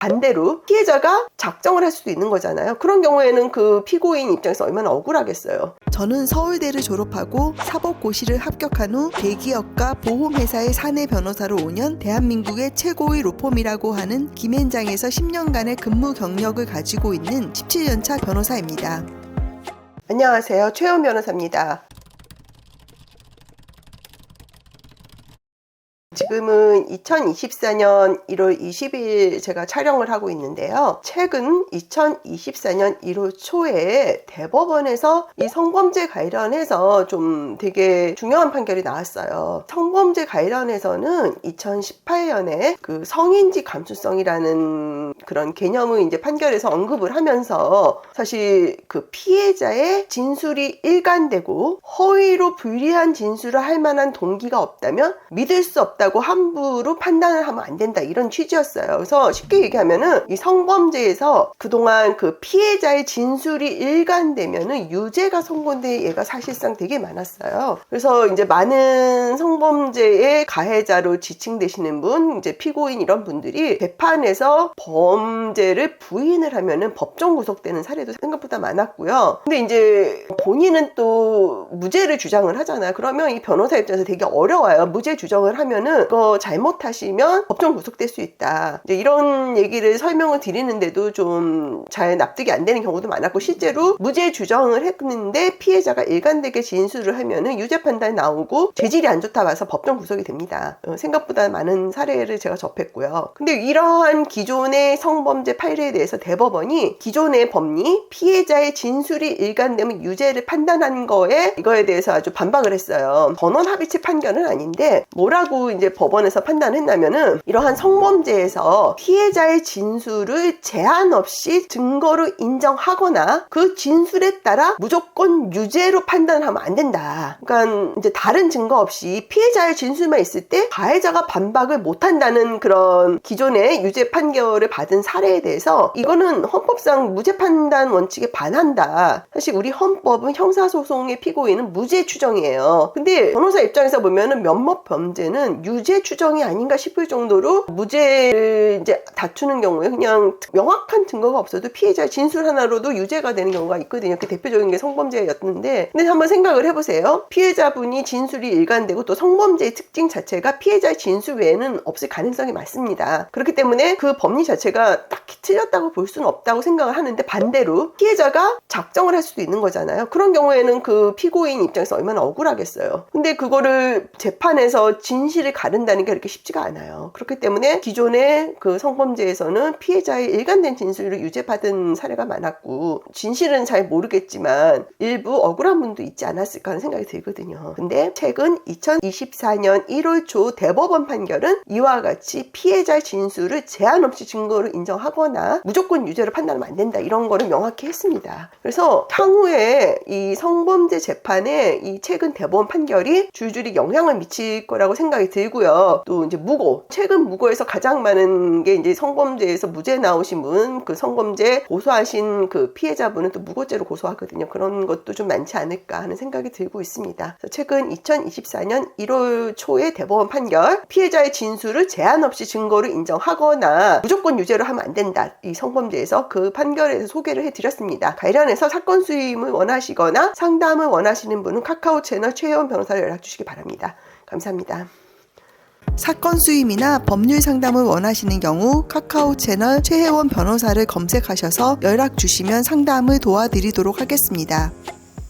반대로 피해자가 작정을 할 수도 있는 거잖아요. 그런 경우에는 그 피고인 입장에서 얼마나 억울하겠어요. 저는 서울대를 졸업하고 사법고시를 합격한 후 대기업과 보험회사의 사내 변호사로 5년, 대한민국의 최고의 로펌이라고 하는 김앤장에서 10년간의 근무 경력을 가지고 있는 17년차 변호사입니다. 안녕하세요. 최현 변호사입니다. 지금은 2024년 1월 20일 제가 촬영을 하고 있는데요. 최근 2024년 1월 초에 대법원에서 이 성범죄 관련해서 좀 되게 중요한 판결이 나왔어요. 성범죄 관련해서는 2018년에 그 성인지 감수성이라는 그런 개념을 이제 판결에서 언급을 하면서 사실 그 피해자의 진술이 일관되고 허위로 불리한 진술을 할 만한 동기가 없다면 믿을 수 없다고 함부로 판단을 하면 안 된다, 이런 취지였어요. 그래서 쉽게 얘기하면은 이 성범죄에서 그동안 그 피해자의 진술이 일관되면은 유죄가 선고된 예가 사실상 되게 많았어요. 그래서 이제 많은 성범죄의 가해자로 지칭되시는 분, 이제 피고인 이런 분들이 재판에서 범죄를 부인을 하면은 법정 구속되는 사례도 생각보다 많았고요. 근데 이제 본인은 또 무죄를 주장을 하잖아요. 그러면 이 변호사 입장에서 되게 어려워요. 무죄 주장을 하면은 그거 잘못하시면 법정 구속될 수 있다, 이제 이런 얘기를 설명을 드리는데도 좀 잘 납득이 안 되는 경우도 많았고, 실제로 무죄 주장을 했는데 피해자가 일관되게 진술을 하면은 유죄 판단이 나오고 죄질이 안 좋다 봐서 법정 구속이 됩니다. 생각보다 많은 사례를 제가 접했고요. 근데 이러한 기존의 성범죄 판례에 대해서 대법원이 기존의 법리 피해자의 진술이 일관되면 유죄를 판단한 이거에 대해서 아주 반박을 했어요. 전원 합의체 판결은 아닌데 뭐라고 이제 법원에서 판단했냐면은, 이러한 성범죄에서 피해자의 진술을 제한 없이 증거로 인정하거나 그 진술에 따라 무조건 유죄로 판단하면 안 된다. 그러니까 이제 다른 증거 없이 피해자의 진술만 있을 때 가해자가 반박을 못 한다는 그런 기존의 유죄 판결을 받은 사례에 대해서 이거는 헌법상 무죄 판단 원칙에 반한다. 사실 우리 헌법은 형사소송의 피고인은 무죄 추정이에요. 근데 변호사 입장에서 보면은 면목 범죄는 유죄 추정이 아닌가 싶을 정도로 무죄를 이제 다투는 경우에 그냥 명확한 증거가 없어도 피해자의 진술 하나로도 유죄가 되는 경우가 있거든요. 그 대표적인 게 성범죄였는데, 근데 한번 생각을 해보세요. 피해자분이 진술이 일관되고 또 성범죄의 특징 자체가 피해자의 진술 외에는 없을 가능성이 많습니다. 그렇기 때문에 그 법리 자체가 딱히 틀렸다고 볼 수는 없다고 생각을 하는데, 반대로 피해자가 작정을 할 수도 있는 거잖아요. 그런 경우에는 그 피고인 입장에서 얼마나 억울하겠어요. 근데 그거를 재판에서 진실을 가른다는 게 그렇게 쉽지가 않아요. 그렇기 때문에 기존의 그 성범죄에서는 피해자의 일관된 진술을 유죄받은 사례가 많았고, 진실은 잘 모르겠지만 일부 억울한 분도 있지 않았을까 하는 생각이 들거든요. 근데 최근 2024년 1월 초 대법원 판결은 이와 같이 피해자의 진술을 제한 없이 증거로 인정하거나 무조건 유죄로 판단하면 안 된다, 이런 거를 명확히 했습니다. 그래서 향후에 이 성범죄 재판에 이 최근 대법원 판결이 줄줄이 영향을 미칠 거라고 생각이 들고요. 또 이제 최근 무고에서 가장 많은 게 이제 성범죄에서 무죄 나오신 분, 그 성범죄 고소하신 그 피해자분은 또 무고죄로 고소하거든요. 그런 것도 좀 많지 않을까 하는 생각이 들고 있습니다. 그래서 최근 2024년 1월 초의 대법원 판결, 피해자의 진술을 제한 없이 증거로 인정하거나 무조건 유죄로 하면 안 된다, 이 성범죄에서 그 판결에서 소개를 해드렸습니다. 관련해서 사건 수임을 원하시거나 상담을 원하시는 분은 카카오 채널 최혜원 변호사를 연락 주시기 바랍니다. 감사합니다. 사건 수임이나 법률 상담을 원하시는 경우 카카오 채널 최혜원 변호사를 검색하셔서 연락 주시면 상담을 도와드리도록 하겠습니다.